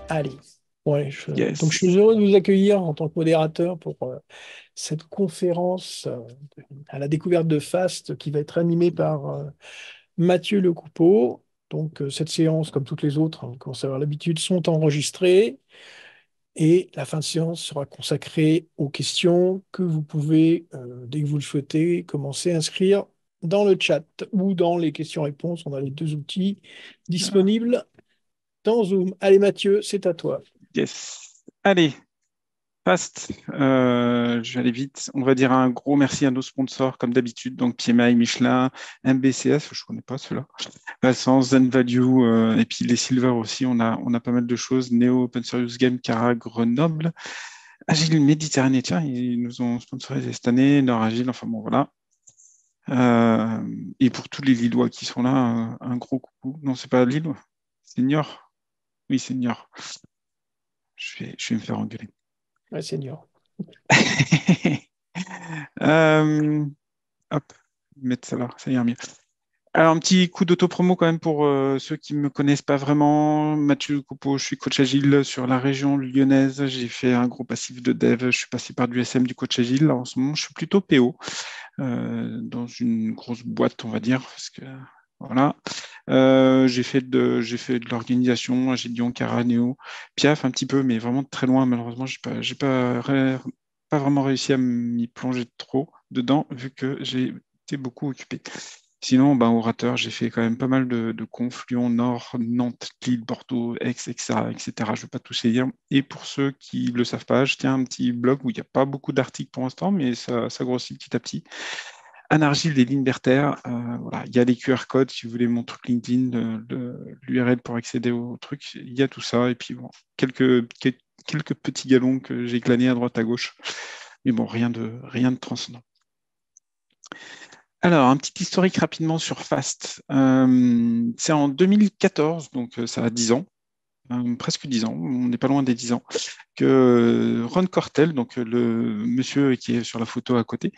Allez. Ouais, donc, je Yes. suis heureux de vous accueillir en tant que modérateur pour cette conférence à la découverte de FAST qui va être animée par Mathieu Lecoupeau. Donc, cette séance, comme toutes les autres, hein, vous commencez à avoir l'habitude, sont enregistrées et la fin de séance sera consacrée aux questions que vous pouvez, dès que vous le souhaitez, commencer à inscrire dans le chat ou dans les questions-réponses. On a les deux outils disponibles dans Zoom. Allez, Mathieu, c'est à toi. Yes. Allez, fast. Je vais aller vite. On va dire un gros merci à nos sponsors, comme d'habitude. Donc, PMI, Michelin, MBCS, je ne connais pas ceux-là. Vincent, Zen Value, et puis les Silver aussi. On a pas mal de choses. Neo, Open Serious Game, Cara, Grenoble. Agile Méditerranée, tiens, ils nous ont sponsorisé cette année. Nord Agile, enfin bon, voilà. Et pour tous les Lillois qui sont là, un gros coucou. Non, c'est pas Lille, c'est Niort. Oui, c'est Niort. Je vais me faire engueuler. Ouais, senior. Euh, hop, mettre ça là, ça ira mieux. Alors, un petit coup d'autopromo quand même pour ceux qui ne me connaissent pas vraiment. Mathieu Coupeau, je suis coach agile sur la région lyonnaise. J'ai fait un gros passif de dev. Je suis passé par du SM, du coach agile. Là, en ce moment, je suis plutôt PO dans une grosse boîte, on va dire, parce que voilà. J'ai fait de l'organisation, Agile Lyon, Caraneo, Piaf un petit peu, mais vraiment de très loin. Malheureusement, j'ai pas vraiment réussi à m'y plonger trop dedans, vu que j'ai été beaucoup occupé. Sinon, ben, orateur, j'ai fait quand même pas mal de confs, Lyon, Nord, Nantes, Lille, Bordeaux, Aix, etc., etc. Je ne vais pas tous les dire. Et pour ceux qui ne le savent pas, je tiens un petit blog où il n'y a pas beaucoup d'articles pour l'instant, mais ça grossit petit à petit. Anargile des lignes bertères, voilà. Il y a les QR codes si vous voulez mon truc LinkedIn, l'URL pour accéder au truc, il y a tout ça. Et puis bon, quelques petits galons que j'ai glanés à droite à gauche. Mais bon, rien de transcendant. Alors, un petit historique rapidement sur Fast. C'est en 2014, donc ça a 10 ans, presque 10 ans, on n'est pas loin des 10 ans, que Ron Cortel, donc le monsieur qui est sur la photo à côté,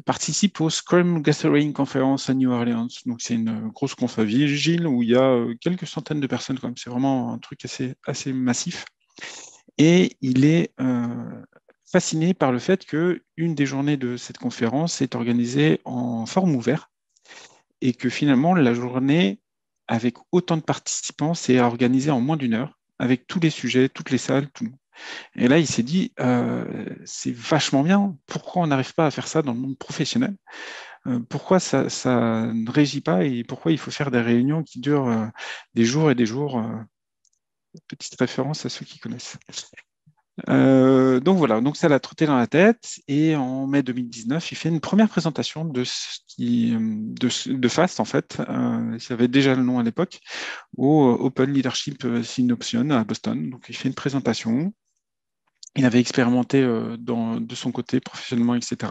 participe au Scrum Gathering Conference à New Orleans. Donc, c'est une grosse conf agile où il y a quelques centaines de personnes quand même. C'est vraiment un truc assez massif. Et il est fasciné par le fait que une des journées de cette conférence est organisée en forme ouverte et que finalement, la journée, avec autant de participants, c'est organisé en moins d'une heure, avec tous les sujets, toutes les salles, tout. Et là, il s'est dit, c'est vachement bien, pourquoi on n'arrive pas à faire ça dans le monde professionnel? Pourquoi ça ne régit pas et pourquoi il faut faire des réunions qui durent des jours et des jours? Petite référence à ceux qui connaissent. Donc voilà, donc ça l'a trotté dans la tête et en mai 2019, il fait une première présentation de FAST en fait, ça avait déjà le nom à l'époque, au Open Leadership Synoption à Boston. Donc il fait une présentation, il avait expérimenté de son côté professionnellement, etc.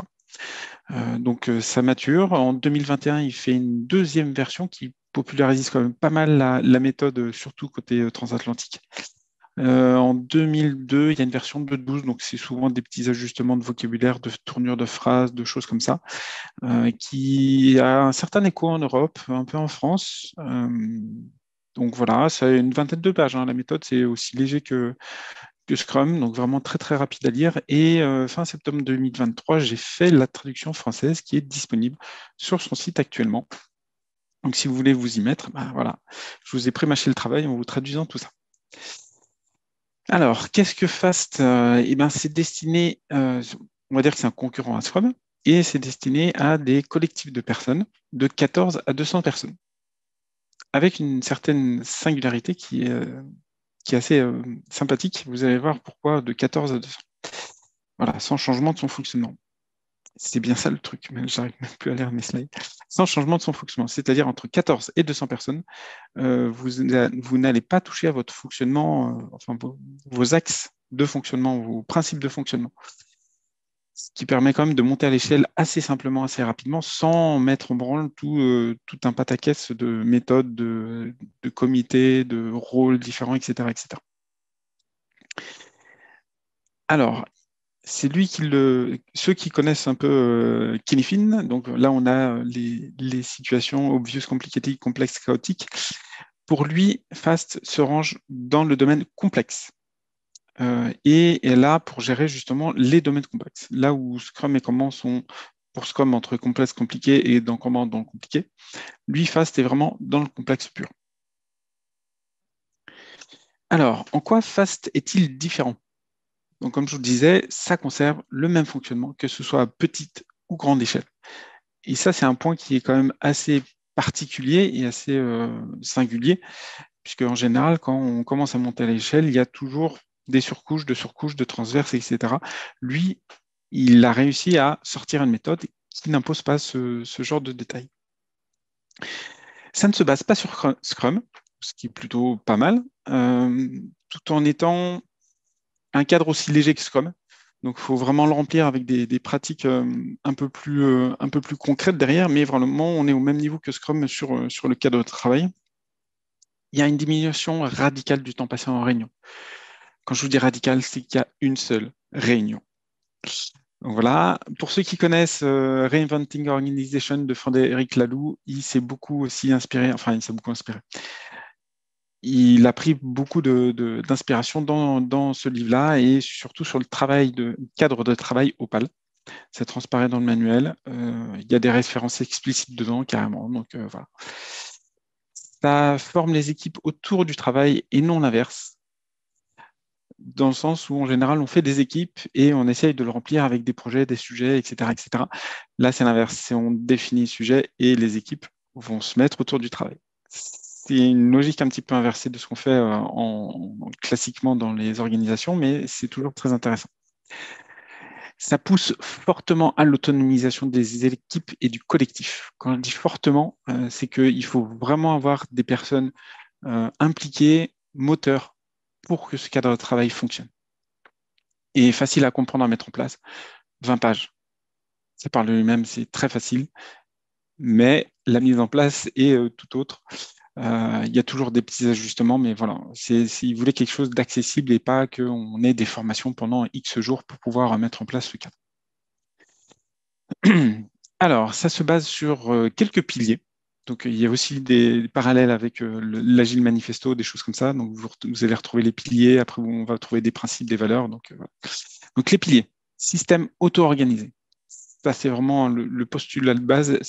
Donc ça mature. En 2021, il fait une deuxième version qui popularise quand même pas mal la méthode, surtout côté transatlantique. En 2002, il y a une version de 2.12, donc c'est souvent des petits ajustements de vocabulaire, de tournure de phrases, de choses comme ça, qui a un certain écho en Europe, un peu en France. Donc voilà, ça a une vingtaine de pages, hein. La méthode, c'est aussi léger que Scrum, donc vraiment très très rapide à lire. Et fin septembre 2023, j'ai fait la traduction française qui est disponible sur son site actuellement. Donc si vous voulez vous y mettre, bah, voilà, je vous ai prémâché le travail en vous traduisant tout ça. Alors, qu'est-ce que Fast? Eh ben, c'est destiné, on va dire que c'est un concurrent à Scrum, et c'est destiné à des collectifs de personnes, de 14 à 200 personnes, avec une certaine singularité qui est assez sympathique. Vous allez voir pourquoi de 14 à 200. Voilà, sans changement de son fonctionnement. C'est bien ça le truc, mais j'arrive même plus à lire mes slides. Sans changement de son fonctionnement, c'est-à-dire entre 14 et 200 personnes, vous n'allez pas toucher à votre fonctionnement, enfin vos axes de fonctionnement, vos principes de fonctionnement. Ce qui permet quand même de monter à l'échelle assez simplement, assez rapidement, sans mettre en branle tout un pataquès de méthodes, de comités, de rôles différents, etc., etc. Alors, c'est lui ceux qui connaissent un peu Kinefin, donc là on a les situations obvious, complicated, complexes, chaotiques. Pour lui, Fast se range dans le domaine complexe. et est là pour gérer justement les domaines complexes. Là où Scrum et Kanban sont pour Scrum entre complexe, compliqué et dans Kanban dans le compliqué, lui, Fast est vraiment dans le complexe pur. Alors, en quoi Fast est-il différent? Donc, comme je vous le disais, ça conserve le même fonctionnement, que ce soit à petite ou grande échelle. Et ça, c'est un point qui est quand même assez particulier et assez singulier, puisque en général, quand on commence à monter à l'échelle, il y a toujours des surcouches, de transverses, etc. Lui, il a réussi à sortir une méthode qui n'impose pas ce genre de détails. Ça ne se base pas sur Scrum, ce qui est plutôt pas mal, tout en étant un cadre aussi léger que Scrum. Donc, il faut vraiment le remplir avec des pratiques un peu plus concrètes derrière, mais vraiment, on est au même niveau que Scrum sur le cadre de travail. Il y a une diminution radicale du temps passé en réunion. Quand je vous dis radical, c'est qu'il y a une seule réunion. Donc voilà. Pour ceux qui connaissent Reinventing Organization de Frédéric Laloux, il s'est beaucoup aussi inspiré, enfin, il s'est beaucoup inspiré. Il a pris beaucoup d'inspiration dans ce livre-là et surtout sur le cadre de travail Opal. Ça transparaît dans le manuel. Il y a des références explicites dedans, carrément. Donc voilà. Ça forme les équipes autour du travail et non l'inverse, dans le sens où en général on fait des équipes et on essaye de le remplir avec des projets, des sujets, etc., etc. Là, c'est l'inverse. C'est on définit le sujet et les équipes vont se mettre autour du travail. C'est une logique un petit peu inversée de ce qu'on fait classiquement dans les organisations, mais c'est toujours très intéressant. Ça pousse fortement à l'autonomisation des équipes et du collectif. Quand je dis fortement, c'est qu'il faut vraiment avoir des personnes impliquées, moteurs, pour que ce cadre de travail fonctionne. Et facile à comprendre, à mettre en place. 20 pages. Ça parle de lui-même, c'est très facile, mais la mise en place est tout autre. Il y a toujours des petits ajustements, mais voilà, il voulait quelque chose d'accessible et pas qu'on ait des formations pendant X jours pour pouvoir mettre en place ce cadre. Alors, ça se base sur quelques piliers. Donc, il y a aussi des parallèles avec l'Agile Manifesto, des choses comme ça. Donc, vous allez retrouver les piliers. Après, on va trouver des principes, des valeurs. Donc, voilà. Donc les piliers. Système auto-organisé. Ça, c'est vraiment le postulat de base.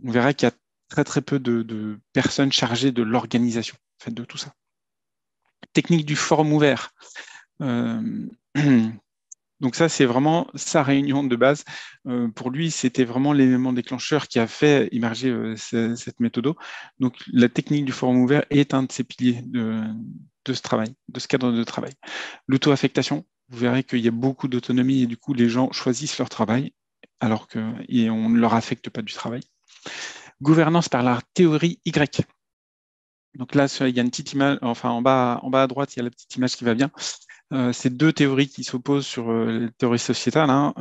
On verra qu'il y a très, très peu de personnes chargées de l'organisation, en fait, de tout ça. Technique du forum ouvert. Donc ça, c'est vraiment sa réunion de base. Pour lui, c'était vraiment l'élément déclencheur qui a fait émerger cette méthode. Donc la technique du forum ouvert est un de ses piliers de ce travail, de ce cadre de travail. L'auto-affectation, vous verrez qu'il y a beaucoup d'autonomie et du coup, les gens choisissent leur travail alors qu'on ne leur affecte pas du travail. Gouvernance par la théorie Y. Donc là, il y a une petite image, enfin en bas à droite, il y a la petite image qui va bien. C'est deux théories qui s'opposent sur les théories sociétales. Hein.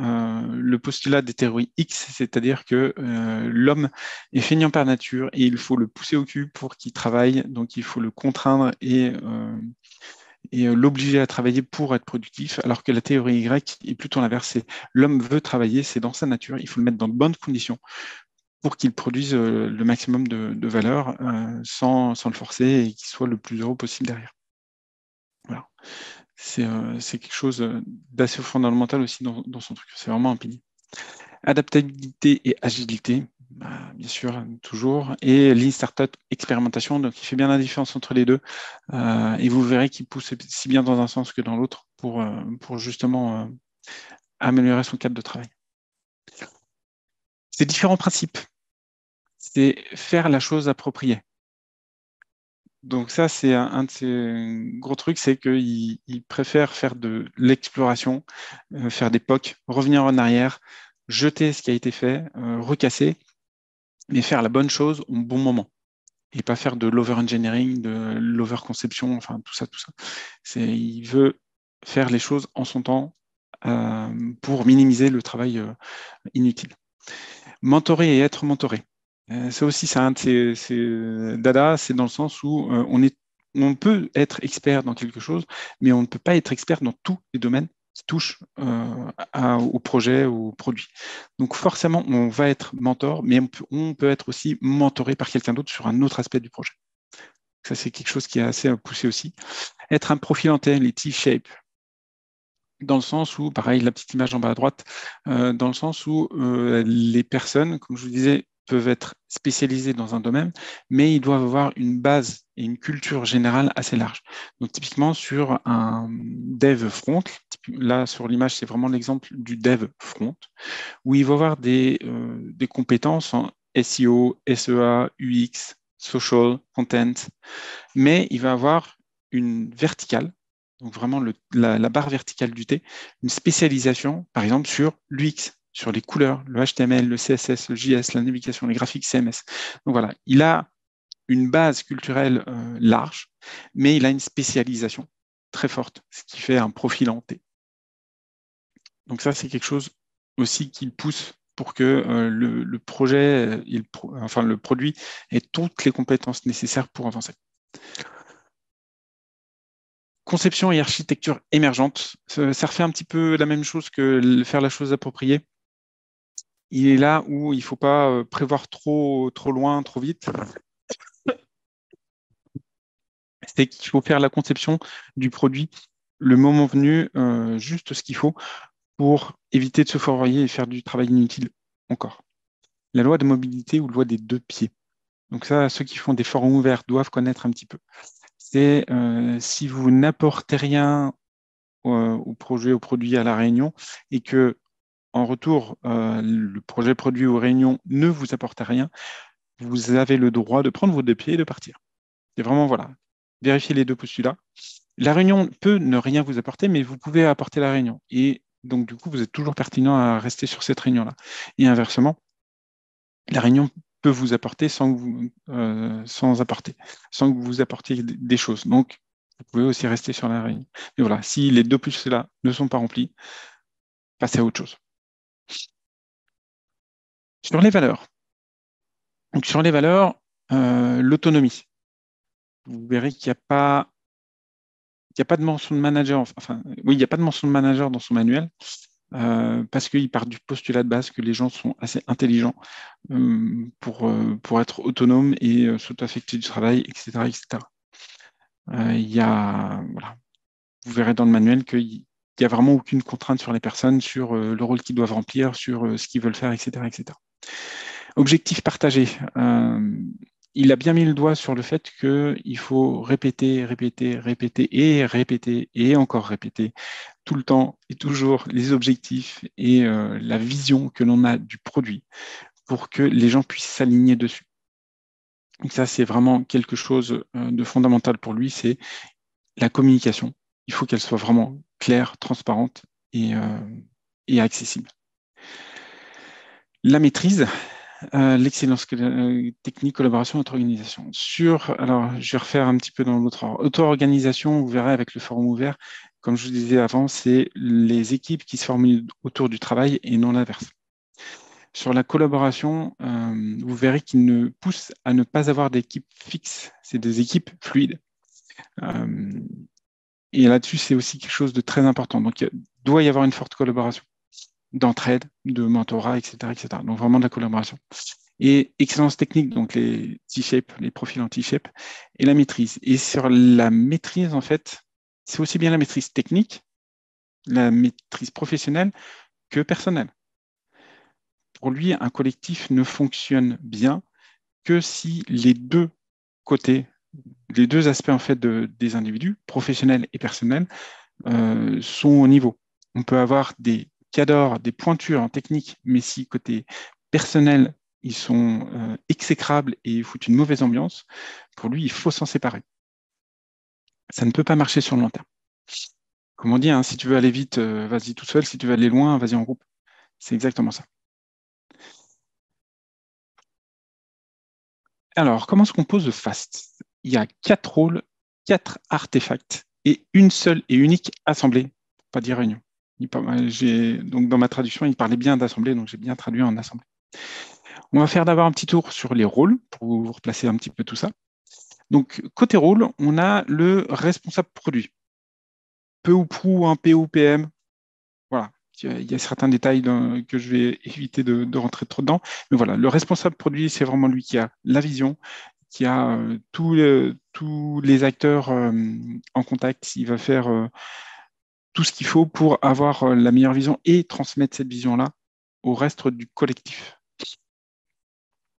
Le postulat des théories X, c'est-à-dire que l'homme est feignant par nature et il faut le pousser au cul pour qu'il travaille, donc il faut le contraindre et l'obliger à travailler pour être productif, alors que la théorie Y est plutôt l'inverse, c'est l'homme veut travailler, c'est dans sa nature, il faut le mettre dans de bonnes conditions pour qu'il produise le maximum de valeur sans le forcer et qu'il soit le plus heureux possible derrière. Voilà. C'est quelque chose d'assez fondamental aussi dans son truc. C'est vraiment un pilier. Adaptabilité et agilité, bien sûr, toujours. Et Lean Startup expérimentation, donc il fait bien la différence entre les deux. Et vous verrez qu'il pousse si bien dans un sens que dans l'autre pour justement améliorer son cadre de travail. Ces différents principes, c'est faire la chose appropriée. Donc ça, c'est un de ces gros trucs, c'est qu'il préfère faire de l'exploration, faire des POC, revenir en arrière, jeter ce qui a été fait, recasser, mais faire la bonne chose au bon moment. Et pas faire de l'over-engineering, de l'over-conception, enfin tout ça, tout ça. Il veut faire les choses en son temps pour minimiser le travail inutile. Mentorer et être mentoré. Ça aussi, c'est un de ces dada, c'est dans le sens où on peut être expert dans quelque chose, mais on ne peut pas être expert dans tous les domaines qui touchent au projet, au produit. Donc forcément, on va être mentor, mais on peut être aussi mentoré par quelqu'un d'autre sur un autre aspect du projet. Ça, c'est quelque chose qui est assez poussé aussi. Être un profil entier, les T-shape, dans le sens où, pareil, la petite image en bas à droite, dans le sens où les personnes, comme je vous disais, peuvent être spécialisées dans un domaine, mais ils doivent avoir une base et une culture générale assez large. Donc, typiquement, sur un dev front, là, sur l'image, c'est vraiment l'exemple du dev front, où il va avoir des compétences en SEO, SEA, UX, social, content, mais il va avoir une verticale, donc vraiment la barre verticale du T, une spécialisation, par exemple, sur l'UX, sur les couleurs, le HTML, le CSS, le JS, la navigation, les graphiques CMS. Donc voilà, il a une base culturelle large, mais il a une spécialisation très forte, ce qui fait un profil en T. Donc ça, c'est quelque chose aussi qui pousse pour que le projet, enfin le produit ait toutes les compétences nécessaires pour avancer. Conception et architecture émergente, ça refait un petit peu la même chose que faire la chose appropriée. Il est là où il ne faut pas prévoir trop loin, trop vite. C'est qu'il faut faire la conception du produit le moment venu, juste ce qu'il faut pour éviter de se fourvoyer et faire du travail inutile encore. La loi de mobilité ou loi des deux pieds. Donc ça, ceux qui font des forums ouverts doivent connaître un petit peu. C'est si vous n'apportez rien au projet, au produit, à la réunion, et que en retour, le projet produit ou réunion ne vous apporte rien, vous avez le droit de prendre vos deux pieds et de partir. C'est vraiment, voilà, vérifier les deux postulats. La réunion peut ne rien vous apporter, mais vous pouvez apporter la réunion. Et donc, du coup, vous êtes toujours pertinent à rester sur cette réunion-là. Et inversement, la réunion peut vous apporter sans apporter, sans que vous apportiez des choses. Donc, vous pouvez aussi rester sur la réunion. Mais voilà, si les deux postulats ne sont pas remplis, passez à autre chose. Sur les valeurs. Donc, sur les valeurs, l'autonomie. Vous verrez qu'il n'y a pas, de mention de manager. Enfin, oui, il n'y a pas de mention de manager dans son manuel parce qu'il part du postulat de base que les gens sont assez intelligents pour être autonomes et s'auto-affecter du travail, etc., etc. Voilà, vous verrez dans le manuel qu'il n'y a vraiment aucune contrainte sur les personnes, sur le rôle qu'ils doivent remplir, sur ce qu'ils veulent faire, etc., etc. Objectif partagé. Il a bien mis le doigt sur le fait qu'il faut répéter, répéter, répéter et répéter et encore répéter tout le temps et toujours les objectifs et la vision que l'on a du produit pour que les gens puissent s'aligner dessus. Donc ça, c'est vraiment quelque chose de fondamental pour lui, c'est la communication. Il faut qu'elle soit vraiment claire, transparente et accessible. La maîtrise, l'excellence technique, collaboration, auto-organisation. Alors, je vais refaire un petit peu dans l'autre ordre. Auto-organisation, vous verrez avec le forum ouvert, comme je vous disais avant, c'est les équipes qui se forment autour du travail et non l'inverse. Sur la collaboration, vous verrez qu'il ne pousse à ne pas avoir d'équipe fixe, c'est des équipes fluides. Et là-dessus, c'est aussi quelque chose de très important. Donc, il doit y avoir une forte collaboration d'entraide, de mentorat, etc., etc. Donc, vraiment de la collaboration. Et excellence technique, donc les T-shape, les profils en T-shape, et la maîtrise. Et sur la maîtrise, en fait, c'est aussi bien la maîtrise technique, la maîtrise professionnelle que personnelle. Pour lui, un collectif ne fonctionne bien que si les deux côtés, les deux aspects en fait des individus, professionnels et personnels, sont au niveau. On peut avoir des cadors, des pointures en technique, mais si côté personnel, ils sont exécrables et foutent une mauvaise ambiance, pour lui, il faut s'en séparer. Ça ne peut pas marcher sur le long terme. Comme on dit, hein, si tu veux aller vite, vas-y tout seul. Si tu veux aller loin, vas-y en groupe. C'est exactement ça. Alors, comment se compose le FAST? Il y a 4 rôles, 4 artefacts et une seule et unique assemblée, pas dire réunion. Donc, dans ma traduction, il parlait bien d'assemblée, donc j'ai bien traduit en assemblée. On va faire d'abord un petit tour sur les rôles pour vous replacer un petit peu tout ça. Donc, côté rôle, on a le responsable produit. Peu ou prou un PO/PM. Voilà. Il y a certains détails que je vais éviter de rentrer trop dedans. Mais voilà, le responsable produit, c'est vraiment lui qui a la vision, qui a tous les acteurs en contact. Il va faire tout ce qu'il faut pour avoir la meilleure vision et transmettre cette vision-là au reste du collectif.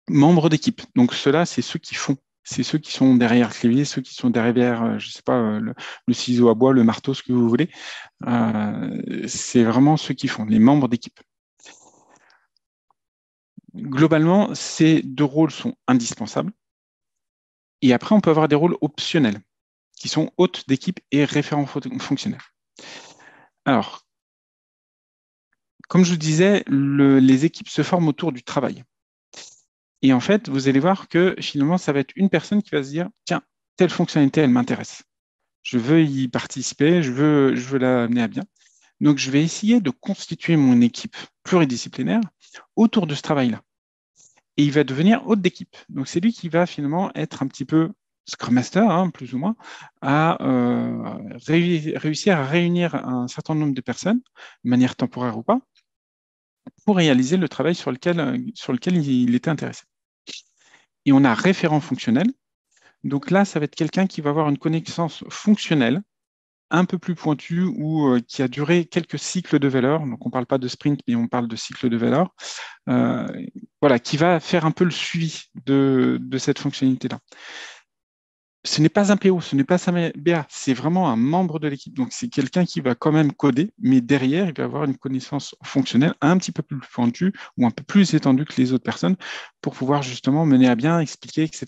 Membres d'équipe. Donc, ceux-là, c'est ceux qui font. C'est ceux qui sont derrière le clavier, ceux qui sont derrière, je ne sais pas, le ciseau à bois, le marteau, ce que vous voulez. C'est vraiment ceux qui font, les membres d'équipe. Globalement, ces deux rôles sont indispensables. Et après, on peut avoir des rôles optionnels, qui sont hôtes d'équipe et référents fonctionnels. Alors, comme je vous disais, les équipes se forment autour du travail. Et en fait, vous allez voir que finalement, ça va être une personne qui va se dire, tiens, telle fonctionnalité, elle m'intéresse. Je veux y participer, je veux la mener à bien. Donc, je vais essayer de constituer mon équipe pluridisciplinaire autour de ce travail-là. Et il va devenir hôte d'équipe. Donc, c'est lui qui va finalement être un petit peu Scrum Master, hein, plus ou moins, à réussir à réunir un certain nombre de personnes, de manière temporaire ou pas, pour réaliser le travail sur lequel il était intéressé. Et on a référent fonctionnel. Donc là, ça va être quelqu'un qui va avoir une connaissance fonctionnelle un peu plus pointue ou qui a duré quelques cycles de valeur. Donc on ne parle pas de sprint, mais on parle de cycle de valeur. Voilà, qui va faire un peu le suivi de cette fonctionnalité-là. Ce n'est pas un PO, ce n'est pas un BA, c'est vraiment un membre de l'équipe. Donc, c'est quelqu'un qui va quand même coder, mais derrière, il va avoir une connaissance fonctionnelle un petit peu plus pointue ou un peu plus étendue que les autres personnes pour pouvoir justement mener à bien, expliquer, etc.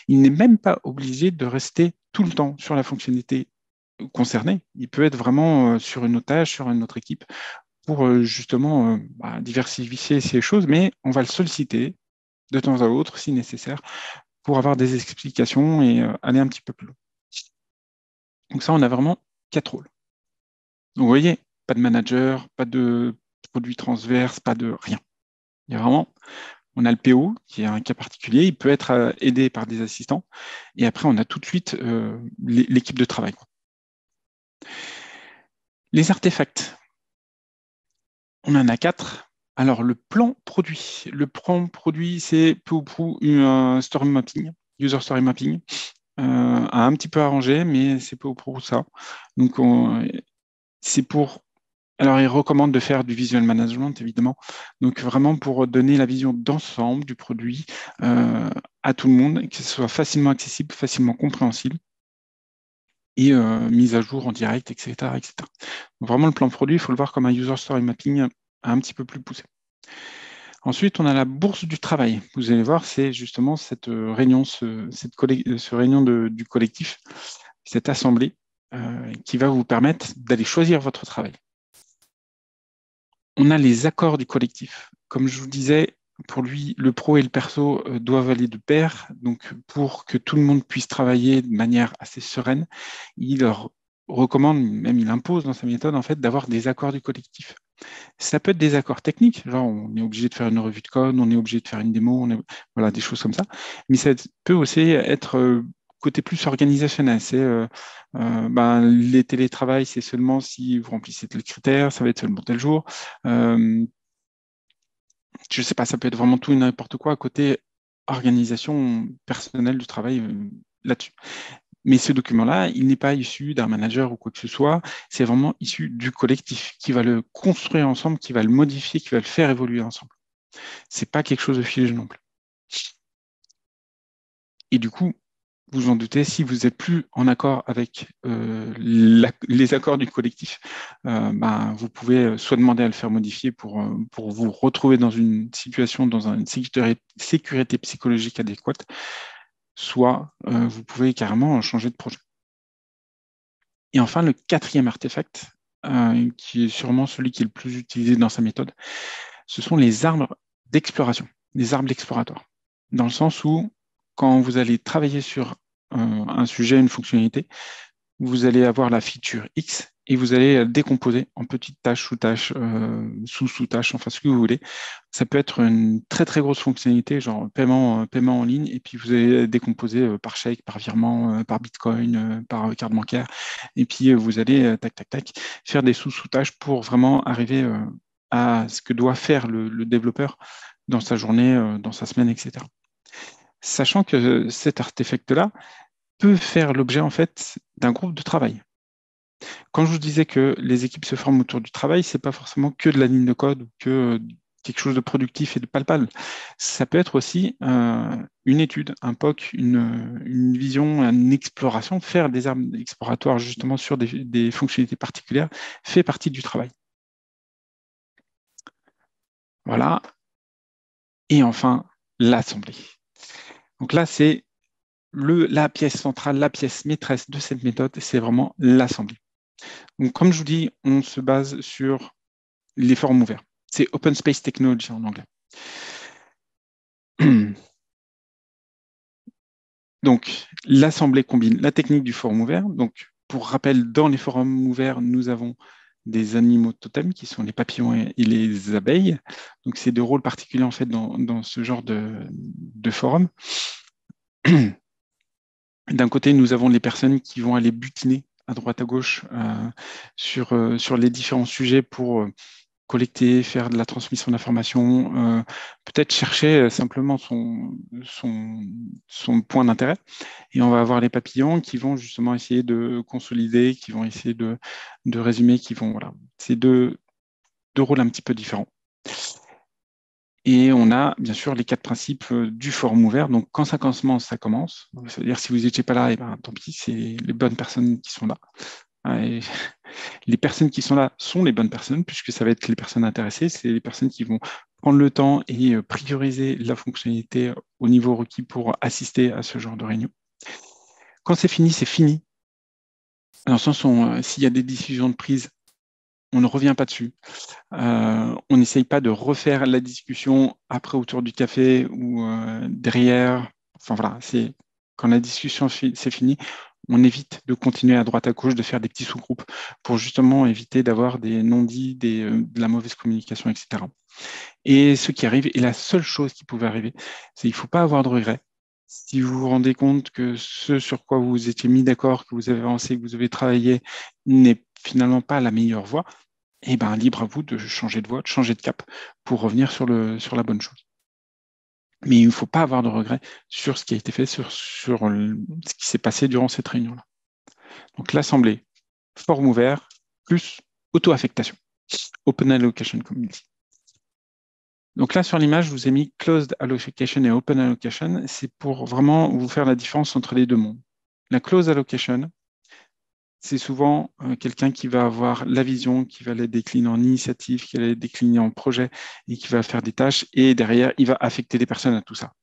Il n'est même pas obligé de rester tout le temps sur la fonctionnalité concernée. Il peut être vraiment sur une autre tâche, sur une autre équipe pour justement diversifier ces choses, mais on va le solliciter de temps à autre si nécessaire pour avoir des explications et aller un petit peu plus loin. Donc ça, on a vraiment 4 rôles. Donc vous voyez, pas de manager, pas de produit transverse, pas de rien. Il y a vraiment, on a le PO, qui est un cas particulier, il peut être aidé par des assistants, et après, on a tout de suite l'équipe de travail. Les artefacts, on en a 4. Alors, le plan produit. Le plan produit, c'est peu ou prou un story mapping, user story mapping, à un petit peu arrangé, mais c'est peu ou prou ça. Donc, c'est pour. Alors, il recommande de faire du visual management, évidemment. Donc, vraiment pour donner la vision d'ensemble du produit à tout le monde, que ce soit facilement accessible, facilement compréhensible et mise à jour en direct, etc., etc. Donc, vraiment, le plan produit, il faut le voir comme un user story mapping un petit peu plus poussé. Ensuite, on a la bourse du travail. Vous allez voir, c'est justement cette réunion, ce réunion du collectif, cette assemblée qui va vous permettre d'aller choisir votre travail. On a les accords du collectif. Comme je vous disais, pour lui, le pro et le perso doivent aller de pair. Donc, pour que tout le monde puisse travailler de manière assez sereine, il leur recommande, même il impose dans sa méthode, en fait, d'avoir des accords du collectif. Ça peut être des accords techniques, genre on est obligé de faire une revue de code, on est obligé de faire une démo, voilà, des choses comme ça. Mais ça peut aussi être côté plus organisationnel. C'est les télétravails, c'est seulement si vous remplissez tel critère, ça va être seulement tel jour. Je ne sais pas, ça peut être vraiment tout et n'importe quoi à côté organisation personnelle du travail là-dessus. Mais ce document-là, il n'est pas issu d'un manager ou quoi que ce soit, c'est vraiment issu du collectif qui va le construire ensemble, qui va le modifier, qui va le faire évoluer ensemble. Ce n'est pas quelque chose de figé non plus. Et du coup, vous en doutez, si vous n'êtes plus en accord avec les accords du collectif, vous pouvez soit demander à le faire modifier pour vous retrouver dans une situation, dans une sécurité psychologique adéquate, soit vous pouvez carrément changer de projet. Et enfin, le 4e artefact, qui est sûrement celui qui est le plus utilisé dans sa méthode, ce sont les arbres d'exploration, les arbres exploratoires. Dans le sens où, quand vous allez travailler sur un sujet, une fonctionnalité, vous allez avoir la feature X et vous allez la décomposer en petites tâches, sous-tâches, sous-sous-tâches, enfin ce que vous voulez. Ça peut être une très très grosse fonctionnalité, genre paiement en ligne, et puis vous allez décomposer par chèque, par virement, par Bitcoin, par carte bancaire, et puis vous allez tac tac tac faire des sous-sous-tâches pour vraiment arriver à ce que doit faire le développeur dans sa journée, dans sa semaine, etc. sachant que cet artefact-là peut faire l'objet en fait d'un groupe de travail. Quand je vous disais que les équipes se forment autour du travail, c'est pas forcément que de la ligne de code ou que quelque chose de productif et de palpable. Ça peut être aussi une étude, un POC, une vision, une exploration, faire des armes exploratoires justement sur des fonctionnalités particulières fait partie du travail. Voilà. Et enfin, l'assemblée. Donc là, c'est la pièce centrale, la pièce maîtresse de cette méthode, c'est vraiment l'assemblée. Donc, comme je vous dis, on se base sur les forums ouverts. C'est Open Space Technology en anglais. Donc, l'assemblée combine la technique du forum ouvert. Donc, pour rappel, dans les forums ouverts, nous avons des animaux totems qui sont les papillons et les abeilles. Donc, c'est deux rôles particuliers en fait dans ce genre de forum. D'un côté, nous avons les personnes qui vont aller butiner à droite à gauche sur les différents sujets pour collecter, faire de la transmission d'informations, peut-être chercher simplement son point d'intérêt. Et on va avoir les papillons qui vont justement essayer de consolider, qui vont essayer de résumer, qui vont... Voilà. C'est deux rôles un petit peu différents. Et on a bien sûr les quatre principes du forum ouvert. Donc quand ça commence, ça commence. C'est-à-dire si vous n'étiez pas là, et ben, tant pis, c'est les bonnes personnes qui sont là. Et les personnes qui sont là sont les bonnes personnes, puisque ça va être les personnes intéressées, c'est les personnes qui vont prendre le temps et prioriser la fonctionnalité au niveau requis pour assister à ce genre de réunion. Quand c'est fini, c'est fini. Dans le sens où s'il y a des décisions de prise, on ne revient pas dessus. On n'essaye pas de refaire la discussion après autour du café ou derrière. Enfin voilà, c'est quand la discussion c'est fini, on évite de continuer à droite à gauche, de faire des petits sous-groupes pour justement éviter d'avoir des non-dits, de la mauvaise communication, etc. Et ce qui arrive, et la seule chose qui pouvait arriver, c'est qu'il ne faut pas avoir de regrets. Si vous vous rendez compte que ce sur quoi vous étiez mis d'accord, que vous avez avancé, que vous avez travaillé, n'est finalement pas la meilleure voie, eh ben, libre à vous de changer de voie, de changer de cap pour revenir sur la bonne chose. Mais il ne faut pas avoir de regrets sur ce qui a été fait, sur ce qui s'est passé durant cette réunion-là. Donc l'assemblée, forme ouverte, plus auto-affectation, open allocation community. Donc là, sur l'image, je vous ai mis closed allocation et open allocation. C'est pour vraiment vous faire la différence entre les deux mondes. La closed allocation, c'est souvent quelqu'un qui va avoir la vision, qui va les décliner en initiative, qui va les décliner en projet et qui va faire des tâches. Et derrière, il va affecter des personnes à tout ça.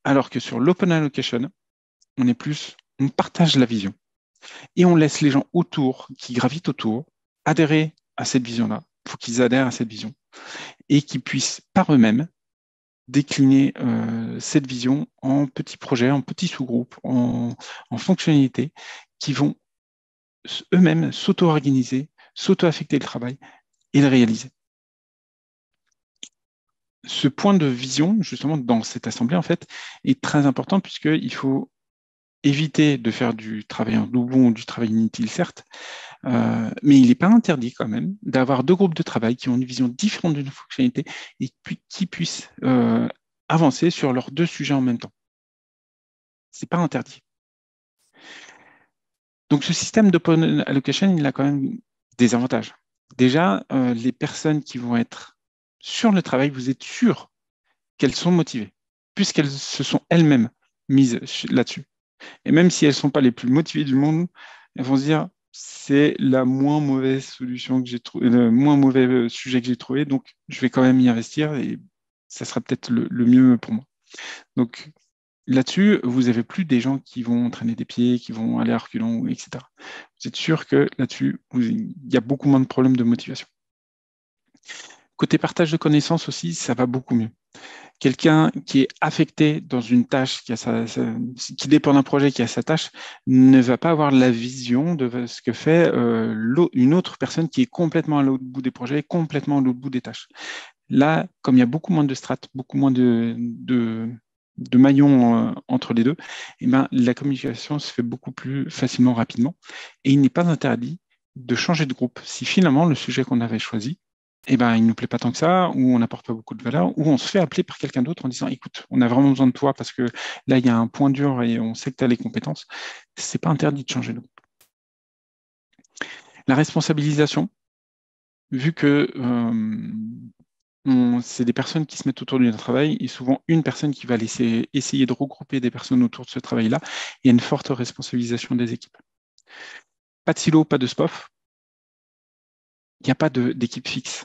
Alors que sur l'open allocation, on partage la vision et on laisse les gens autour, qui gravitent autour, adhérer à cette vision-là. Il faut qu'ils adhèrent à cette vision et qu'ils puissent par eux-mêmes décliner cette vision en petits projets, en petits sous-groupes, en fonctionnalités qui vont eux-mêmes s'auto-organiser, s'auto-affecter le travail et le réaliser. Ce point de vision, justement, dans cette assemblée, en fait, est très important puisqu'il faut éviter de faire du travail en doublon ou du travail inutile, certes, mais il n'est pas interdit quand même d'avoir deux groupes de travail qui ont une vision différente d'une fonctionnalité et qui puissent avancer sur leurs deux sujets en même temps. Ce n'est pas interdit. Donc ce système d'open allocation, il a quand même des avantages. Déjà, les personnes qui vont être sur le travail, vous êtes sûr qu'elles sont motivées, puisqu'elles se sont elles-mêmes mises là-dessus. Et même si elles ne sont pas les plus motivées du monde, elles vont se dire, c'est la moins mauvaise solution que j'ai trouvée, le moins mauvais sujet que j'ai trouvé, donc je vais quand même y investir et ça sera peut-être le mieux pour moi. Donc là-dessus, vous n'avez plus des gens qui vont traîner des pieds, qui vont aller à reculons, etc. Vous êtes sûr que là-dessus, il y a beaucoup moins de problèmes de motivation. Côté partage de connaissances aussi, ça va beaucoup mieux. Quelqu'un qui est affecté dans une tâche, qui dépend d'un projet, qui a sa tâche, ne va pas avoir la vision de ce que fait une autre personne qui est complètement à l'autre bout des projets, complètement à l'autre bout des tâches. Là, comme il y a beaucoup moins de strates, beaucoup moins de maillons entre les deux, eh ben, la communication se fait beaucoup plus facilement, rapidement. Et il n'est pas interdit de changer de groupe. Si finalement le sujet qu'on avait choisi eh ben, il ne nous plaît pas tant que ça, ou on n'apporte pas beaucoup de valeur, ou on se fait appeler par quelqu'un d'autre en disant, écoute, on a vraiment besoin de toi parce que là, il y a un point dur et on sait que tu as les compétences. C'est pas interdit de changer de groupe. La responsabilisation, vu que c'est des personnes qui se mettent autour d'un travail, et souvent une personne qui va essayer de regrouper des personnes autour de ce travail-là, il y a une forte responsabilisation des équipes. Pas de silo, pas de SPOF, il n'y a pas d'équipe fixe.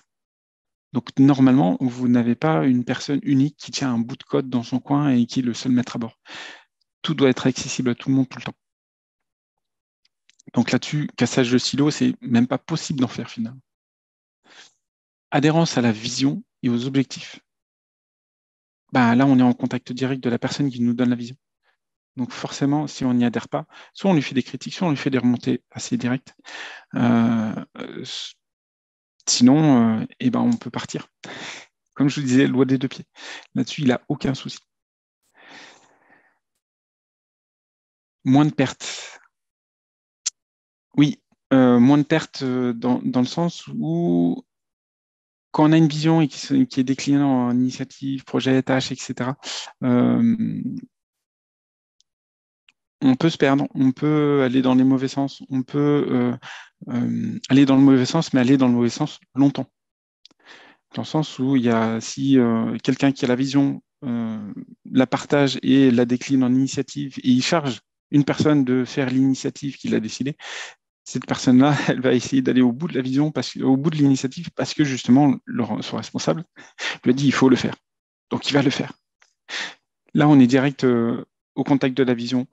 Donc normalement, vous n'avez pas une personne unique qui tient un bout de code dans son coin et qui est le seul maître à bord. Tout doit être accessible à tout le monde tout le temps. Donc là-dessus, cassage de silo, c'est même pas possible d'en faire finalement. Adhérence à la vision et aux objectifs. Bah, là, on est en contact direct de la personne qui nous donne la vision. Donc forcément, si on n'y adhère pas, soit on lui fait des critiques, soit on lui fait des remontées assez directes. Euh, Sinon, eh ben, on peut partir. Comme je vous disais, loi des deux pieds. Là-dessus, il n'a aucun souci. Moins de pertes. Oui, moins de pertes dans le sens où quand on a une vision et qui est déclinée en initiative, projet, tâches, etc., euh, on peut se perdre, on peut aller dans les mauvais sens, on peut aller dans le mauvais sens, mais aller dans le mauvais sens longtemps. Dans le sens où il y a, si quelqu'un qui a la vision la partage et la décline en initiative et il charge une personne de faire l'initiative qu'il a décidée, cette personne-là, elle va essayer d'aller au bout de la vision, au bout de l'initiative, parce que justement, son responsable lui a dit il faut le faire. Donc il va le faire. Là, on est direct au contact de la vision.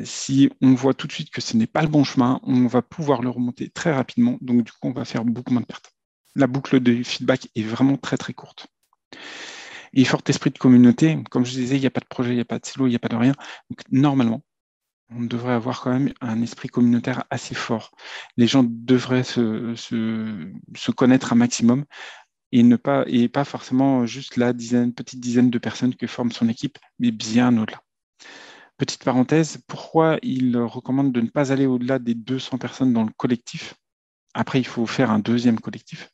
Si on voit tout de suite que ce n'est pas le bon chemin, on va pouvoir le remonter très rapidement. Donc du coup, on va faire beaucoup moins de pertes. La boucle de feedback est vraiment très très courte. Et fort esprit de communauté, comme je disais, il n'y a pas de projet, il n'y a pas de silo, il n'y a pas de rien. Donc normalement, on devrait avoir quand même un esprit communautaire assez fort. Les gens devraient se connaître un maximum et pas forcément juste la petite dizaine de personnes que forme son équipe, mais bien au-delà. Petite parenthèse, pourquoi il recommande de ne pas aller au-delà des 200 personnes dans le collectif? Après, il faut faire un deuxième collectif.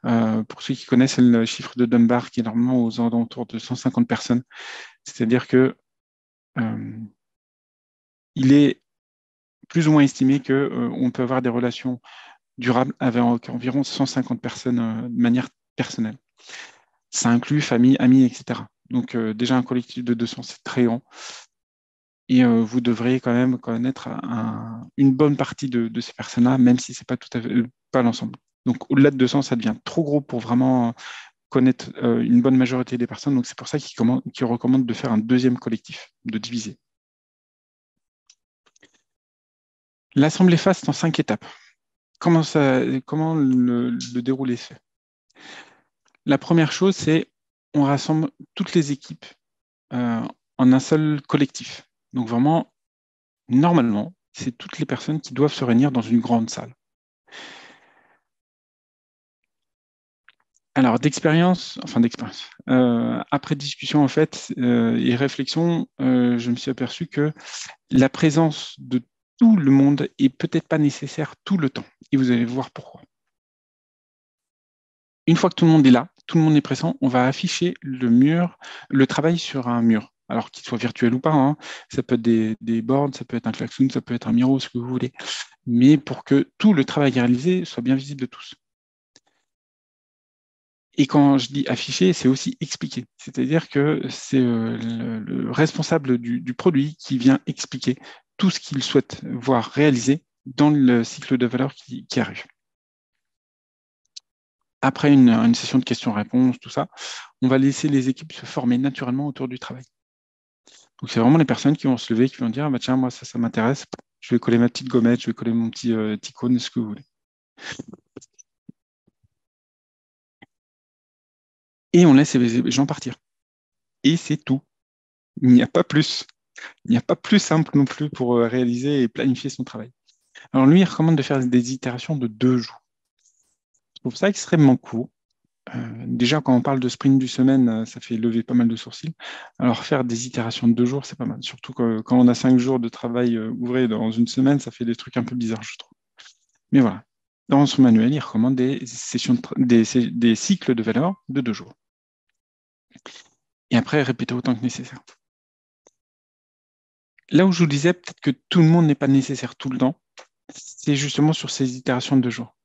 Pour ceux qui connaissent le chiffre de Dunbar, qui est normalement aux alentours de 150 personnes, c'est-à-dire que il est plus ou moins estimé qu'on peut avoir des relations durables avec environ 150 personnes de manière personnelle. Ça inclut famille, amis, etc. Donc déjà un collectif de 200, c'est très grand. Et vous devrez quand même connaître une bonne partie de ces personnes-là, même si ce n'est pas tout à fait pas l'ensemble. Donc au-delà de 200, ça devient trop gros pour vraiment connaître une bonne majorité des personnes. Donc c'est pour ça qu'il recommande de faire un deuxième collectif, de diviser. L'assemblée FAST en 5 étapes. Comment le dérouler se fait? La première chose, c'est on rassemble toutes les équipes euh, en un seul collectif. Donc vraiment, normalement, c'est toutes les personnes qui doivent se réunir dans une grande salle. Alors, après discussion en fait et réflexion, je me suis aperçu que la présence de tout le monde est peut-être pas nécessaire tout le temps. Et vous allez voir pourquoi. Une fois que tout le monde est là, tout le monde est présent, on va afficher le travail sur un mur. Alors qu'il soit virtuel ou pas, hein. Ça peut être des boards, ça peut être un klaxon, ça peut être un miro, ce que vous voulez. Mais pour que tout le travail réalisé soit bien visible de tous. Et quand je dis afficher, c'est aussi expliquer. C'est-à-dire que c'est le responsable du produit qui vient expliquer tout ce qu'il souhaite voir réalisé dans le cycle de valeur qui arrive. Après une session de questions-réponses, tout ça, on va laisser les équipes se former naturellement autour du travail. Donc, c'est vraiment les personnes qui vont se lever, qui vont dire, ah, bah, tiens, moi, ça m'intéresse, je vais coller ma petite gommette, je vais coller mon petit icône, ce que vous voulez. Et on laisse les gens partir. Et c'est tout. Il n'y a pas plus. Il n'y a pas plus simple non plus pour réaliser et planifier son travail. Alors lui, il recommande de faire des itérations de 2 jours. Je trouve ça extrêmement court. Déjà, quand on parle de sprint du semaine, ça fait lever pas mal de sourcils. Alors faire des itérations de 2 jours, c'est pas mal. Surtout quand on a 5 jours de travail ouvré dans une semaine, ça fait des trucs un peu bizarres, je trouve. Mais voilà. Dans son manuel, il recommande des cycles de valeur de 2 jours. Et après, répéter autant que nécessaire. Là où je vous disais, peut-être que tout le monde n'est pas nécessaire tout le temps, c'est justement sur ces itérations de 2 jours.